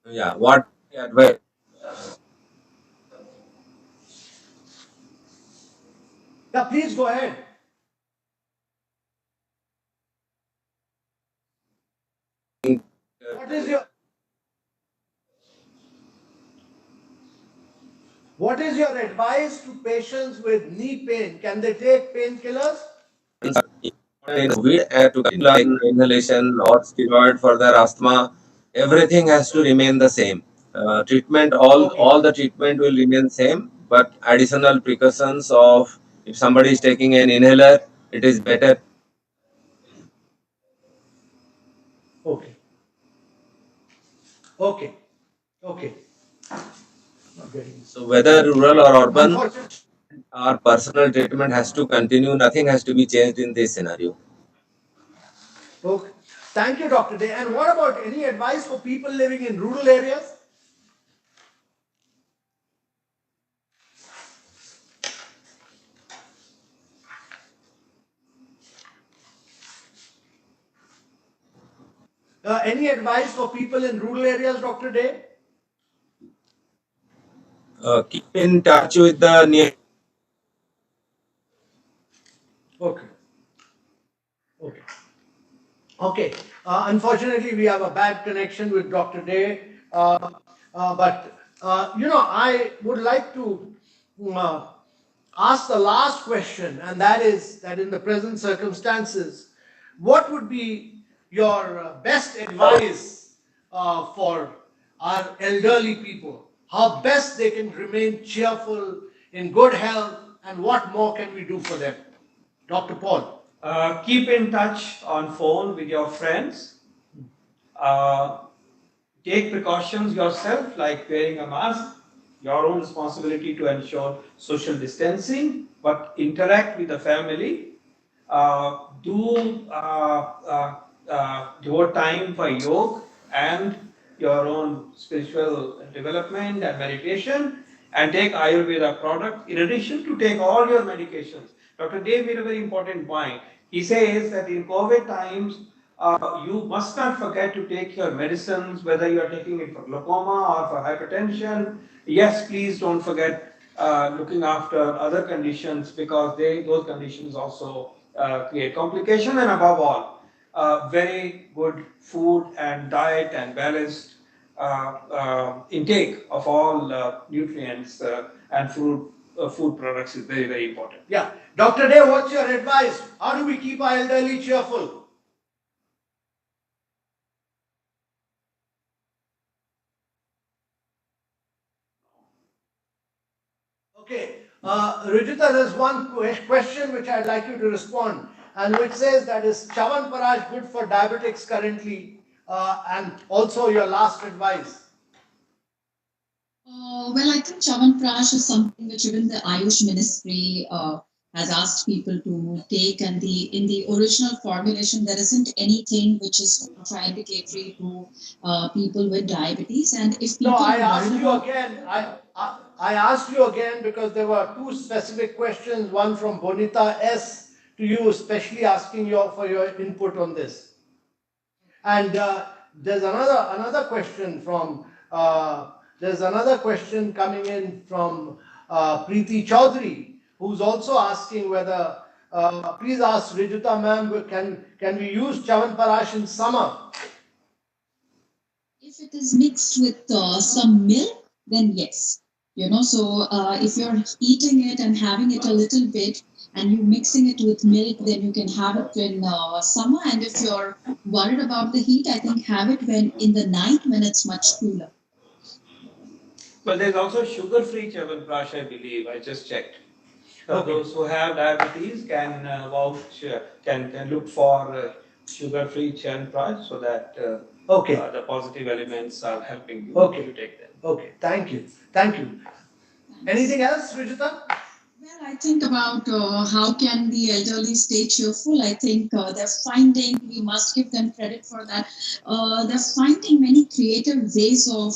Yeah, what advice? Yeah, please go ahead. What is your what is your advice to patients with knee pain? Can they take painkillers? In COVID to continue like inhalation or steroid for their asthma, everything has to remain the same. Treatment, Okay. all the treatment will remain same, but additional precautions of if somebody is taking an inhaler, it is better. Okay. Okay. Okay. Not getting this. So whether rural or urban, Unfortunately. our personal treatment has to continue. Nothing has to be changed in this scenario. Okay. Thank you, Dr. Day. And what about any advice for people living in rural areas? Any advice for people in rural areas, Dr. Day? Keep in touch with the near. Okay. Okay. Okay. Unfortunately, we have a bad connection with Dr. Day. But I would like to uh, ask the last question, and that is that in the present circumstances, what would be your best advice for our elderly people? How best they can remain cheerful, in good health, and what more can we do for them? Dr. Paul. Keep in touch on phone with your friends. Uh, Take precautions yourself, like wearing a mask, your own responsibility to ensure social distancing, but interact with the family. Do devote time for yoga and your own spiritual development and meditation, and take Ayurveda product in addition to take all your medications. Dr. Dave made a very important point. He says that in COVID times, you must not forget to take your medicines, whether you are taking it for glaucoma or for hypertension. Yes, please don't forget looking after other conditions, because those conditions also create complication. And above all, very good food and diet and balanced intake of all nutrients and food products is very, very important. Yeah. Dr. Day, what's your advice? How do we keep our elderly cheerful? Okay. Rujita, there's one question which I'd like you to respond, and which says that is Chavan Paraj good for diabetics currently? And also your last advice. Well, I think Chavanprash is something which even the Ayush Ministry has asked people to take, and the in the original formulation there isn't anything which is contraindicatory to people with diabetes. And if No, people I are worried asked you about again. I asked you again because there were two specific questions. One from Bonita S to you, especially asking you for your input on this. And there's another question from there's another question coming in from Preeti Chaudhary, who's also asking whether please ask Rijuta ma'am, can we use Chavanparash in summer? if it is mixed with some milk, then yes. So if you're eating it and having it a little bit, and you mixing it with milk, then you can have it in summer. And if you're worried about the heat, I think have it when in the night when it's much cooler. But there's also sugar-free Chyawanprash, I believe. I just checked. Okay. Those who have diabetes can can look for sugar-free Chyawanprash, so that Okay. the positive elements are helping you Okay. to take them. Okay. Thank you. Thank you. Anything else, Rujita? Well, I think about how can the elderly stay cheerful. I think they're finding, we must give them credit for that. They're finding many creative ways of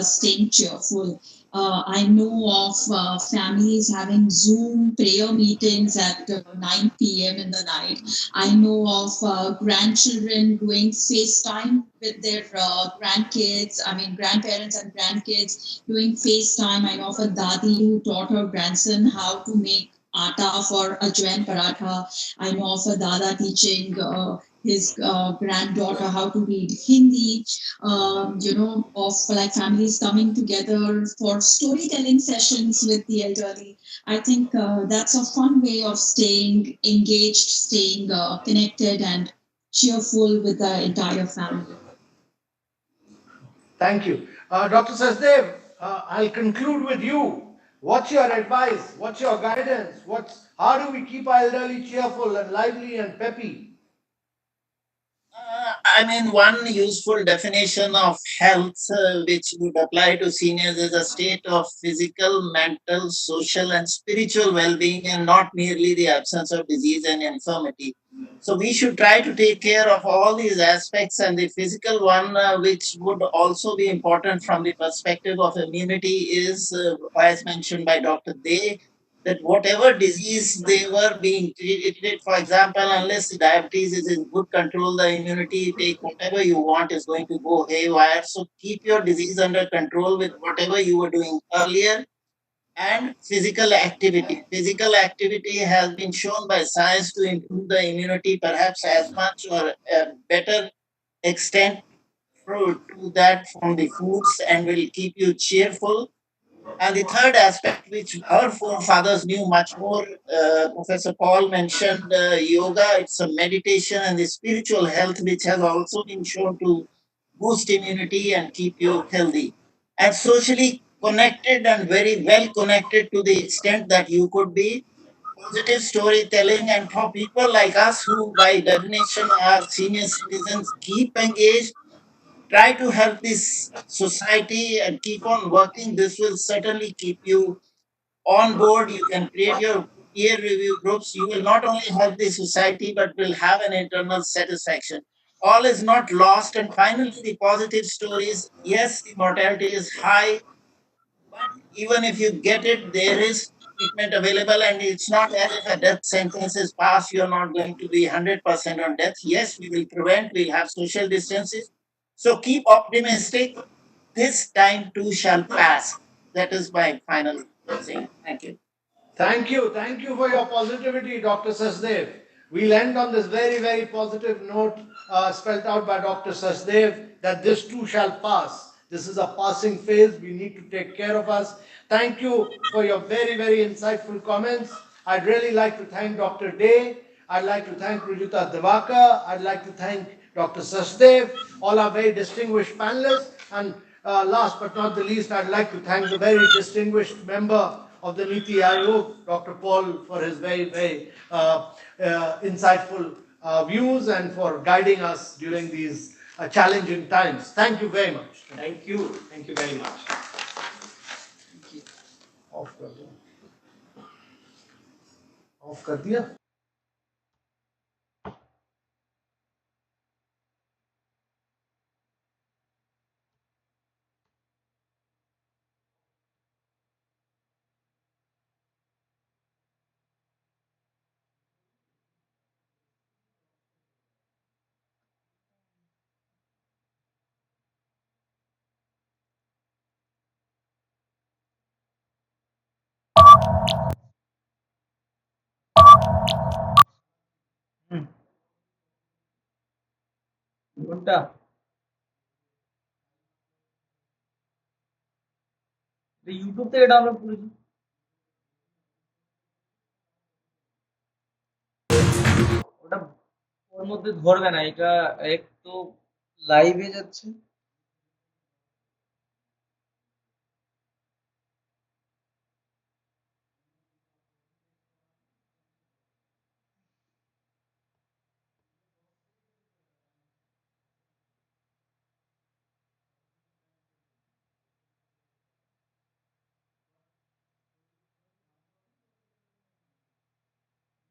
staying cheerful. I know of families having Zoom prayer meetings at 9 p.m. in the night. I know of grandchildren doing FaceTime with their grandkids, I mean, grandparents and grandkids doing FaceTime. I know of a dadi who taught her grandson how to make atta for ajwain paratha. I know of a dada teaching his granddaughter how to read Hindi, of like families coming together for storytelling sessions with the elderly. I think that's a fun way of staying engaged, staying connected, and cheerful with the entire family. Thank you. Dr. Sachdev, I'll conclude with you. What's your advice? What's your guidance? How do we keep our elderly cheerful and lively and peppy? I mean, one useful definition of health which would apply to seniors is a state of physical, mental, social, and spiritual well being, and not merely the absence of disease and infirmity. So, we should try to take care of all these aspects, and the physical one, which would also be important from the perspective of immunity, is, as mentioned by Dr. Day, that whatever disease they were being treated, for example, unless the diabetes is in good control, the immunity take whatever you want is going to go haywire. So keep your disease under control with whatever you were doing earlier. And physical activity. Physical activity has been shown by science to improve the immunity perhaps as much or better extent to that from the foods and will keep you cheerful. And the third aspect, which our forefathers knew much more, Professor Paul mentioned yoga. It's a meditation and the spiritual health, which has also been shown to boost immunity and keep you healthy. And socially connected and very well connected to the extent that you could be. Positive storytelling, and for people like us who, by definition, are senior citizens, keep engaged, try to help this society and keep on working. This will certainly keep you on board. You can create your peer review groups. You will not only help the society but will have an internal satisfaction. All is not lost. And finally, the positive stories, yes, the mortality is high, but even if you get it, there is treatment available, and it's not as if a death sentence is passed, you're not going to be 100% on death. Yes, we will prevent, we'll have social distances. So keep optimistic. This time too shall pass. That is my final saying. Thank you. Thank you. Thank you for your positivity, Dr. Sachdev. We'll end on this very, very positive note spelled out by Dr. Sachdev that this too shall pass. This is a passing phase. We need to take care of us. Thank you for your very, very insightful comments. I'd really like to thank Dr. Day. I'd like to thank Rujuta Devaka. I'd like to thank Dr. Sachdev, all our very distinguished panelists. And last but not the least, I'd like to thank the very distinguished member of the Niti Aayog, Dr. Paul, for his very, very insightful views and for guiding us during these challenging times. Thank you very much. Thank you. Thank you very much. Of कर दो of कर दिया কোনটা YouTube থেকে download করেছি ওটা ওর মধ্যে ধরবে না এটা এক তো লাইভে যাচ্ছে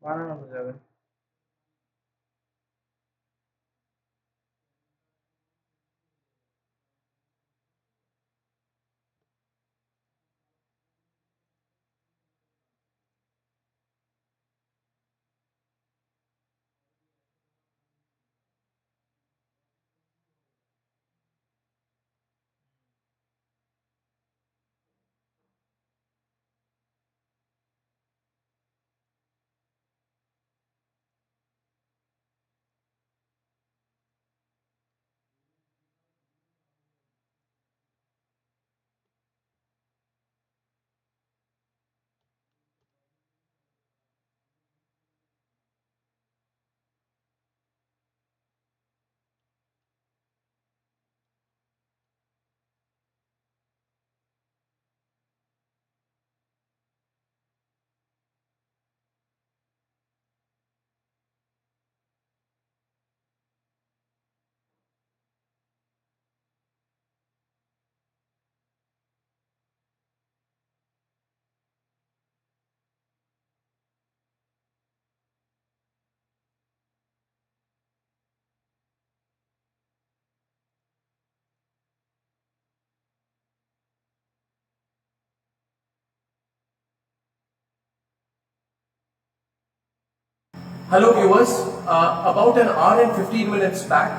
বানানো যাবে Hello viewers, about an hour and 15 minutes back,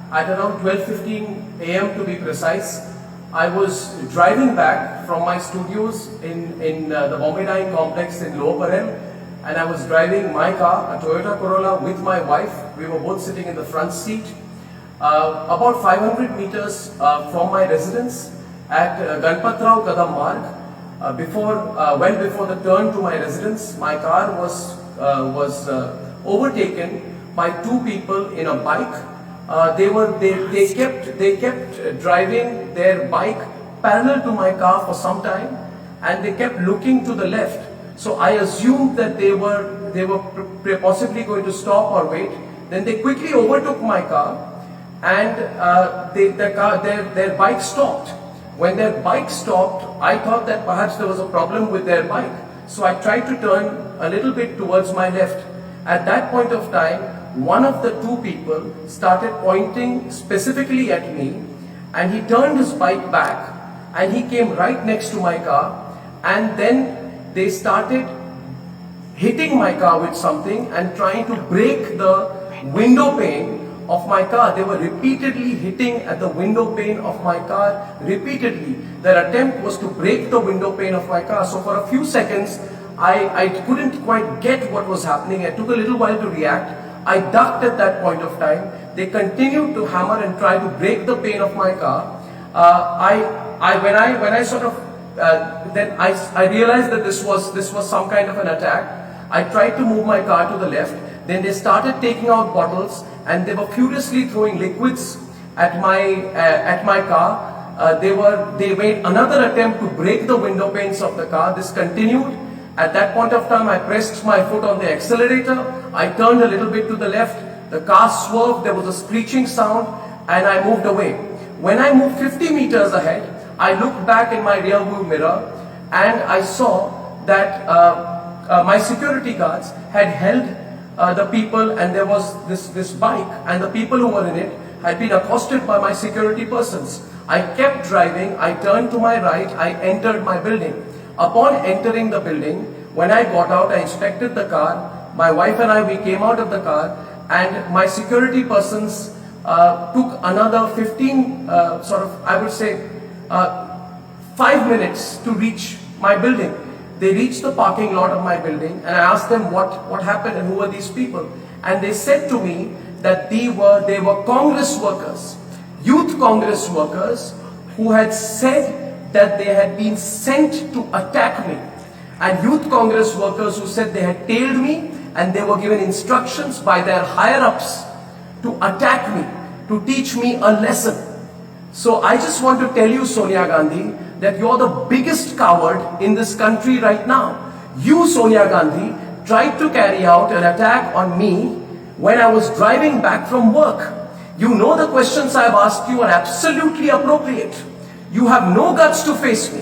at around 12:15 a.m. to be precise, I was driving back from my studios in the Bombay Dyeing Complex in Lower Parel, and I was driving my car, a Toyota Corolla, with my wife. We were both sitting in the front seat. About 500 meters from my residence at Ganpatrao Kadam Marg, well before the turn to my residence, my car was overtaken by two people in a bike. They kept driving their bike parallel to my car for some time, and they kept looking to the left. So I assumed that they were possibly going to stop or wait. Then they quickly overtook my car, and their bike stopped. When their bike stopped, I thought that perhaps there was a problem with their bike. So I tried to turn a little bit towards my left. At that point of time, one of the two people started pointing specifically at me, and he turned his bike back and he came right next to my car, and then they started hitting my car with something and trying to break the window pane of my car. They were repeatedly hitting at the window pane of my car, repeatedly. Their attempt was to break the window pane of my car. So for a few seconds, I couldn't quite get what was happening. It took a little while to react. I ducked at that point of time. They continued to hammer and try to break the pane of my car. When I sort of then I realized that this was some kind of an attack. I tried to move my car to the left. Then they started taking out bottles, and they were furiously throwing liquids at my car. They made another attempt to break the window panes of the car. This continued. At that point of time, I pressed my foot on the accelerator. I turned a little bit to the left. The car swerved. There was a screeching sound, and I moved away. When I moved 50 meters ahead, I looked back in my rear view mirror, and I saw that my security guards had held the people, and there was this bike, and the people who were in it had been accosted by my security persons. I kept driving. I turned to my right. I entered my building. Upon entering the building, when I got out, I inspected the car. My wife and I, we came out of the car, and my security persons took another 15, I would say, 5 minutes to reach my building. They reached the parking lot of my building, and I asked them what happened and who were these people. And they said to me that they were Congress workers, youth Congress workers, who had said that they had been sent to attack me, and youth Congress workers who said they had tailed me, and they were given instructions by their higher-ups to attack me, to teach me a lesson. So I just want to tell you, Sonia Gandhi, that you're the biggest coward in this country right now. You, Sonia Gandhi, tried to carry out an attack on me when I was driving back from work. You know the questions I've asked you are absolutely appropriate. You have no guts to face me.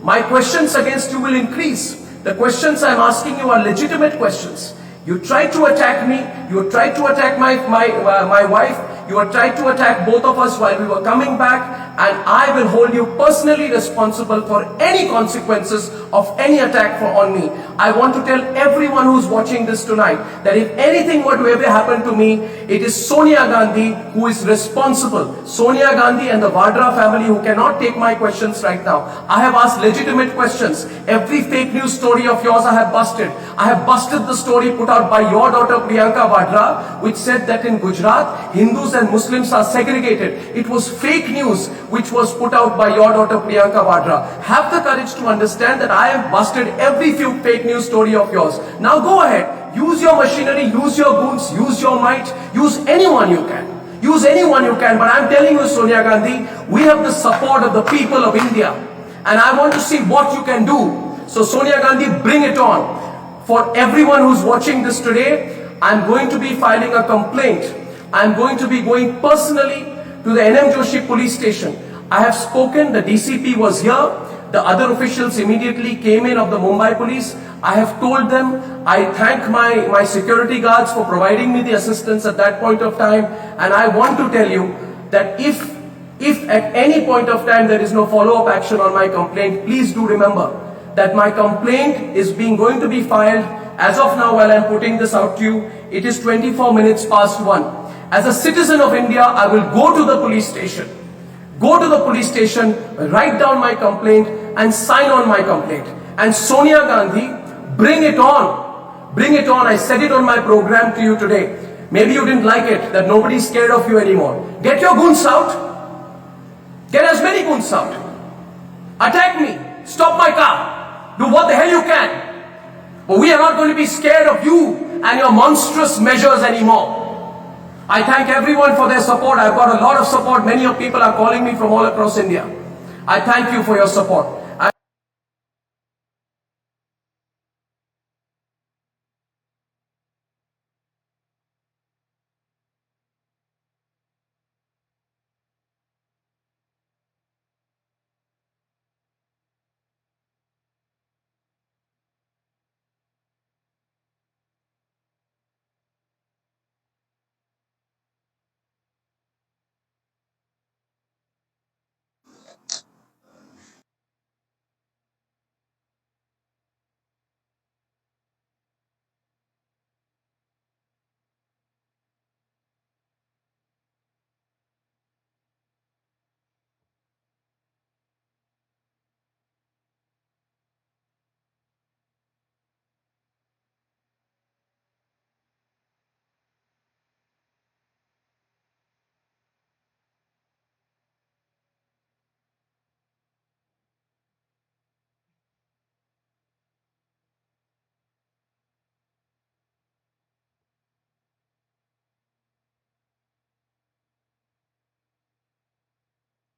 My questions against you will increase. The questions I'm asking you are legitimate questions. You tried to attack me. You tried to attack my wife. You have tried to attack both of us while we were coming back, and I will hold you personally responsible for any consequences of any attack on me. I want to tell everyone who's watching this tonight that if anything were to ever happen to me, it is Sonia Gandhi who is responsible. Sonia Gandhi and the Vadra family who cannot take my questions right now. I have asked legitimate questions. Every fake news story of yours I have busted. I have busted the story put out by your daughter Priyanka Vadra, which said that in Gujarat, Hindus and Muslims are segregated. It was fake news which was put out by your daughter Priyanka Vadra. Have the courage to understand that I have busted every few fake news story of yours. Now go ahead, use your machinery, use your goons, use your might, use anyone you can. Use anyone you can, but I'm telling you, Sonia Gandhi, we have the support of the people of India, and I want to see what you can do. So Sonia Gandhi, bring it on. For everyone who's watching this today, I'm going to be filing a complaint. I'm going to be going personally to the NM Joshi police station. I have spoken, the DCP was here, the other officials immediately came in of the Mumbai police. I have told them, I thank my security guards for providing me the assistance at that point of time, and I want to tell you that if at any point of time there is no follow-up action on my complaint, please do remember that my complaint is going to be filed, as of now, while I'm putting this out to you, it is 24 minutes past 1. As a citizen of India, I will go to the police station. Go to the police station, write down my complaint and sign on my complaint. And Sonia Gandhi, bring it on. Bring it on. I said it on my program to you today. Maybe you didn't like it, that nobody's scared of you anymore. Get your goons out. Get as many goons out. Attack me. Stop my car. Do what the hell you can. But we are not going to be scared of you and your monstrous measures anymore. I thank everyone for their support. I've got a lot of support. Many of people are calling me from all across India. I thank you for your support.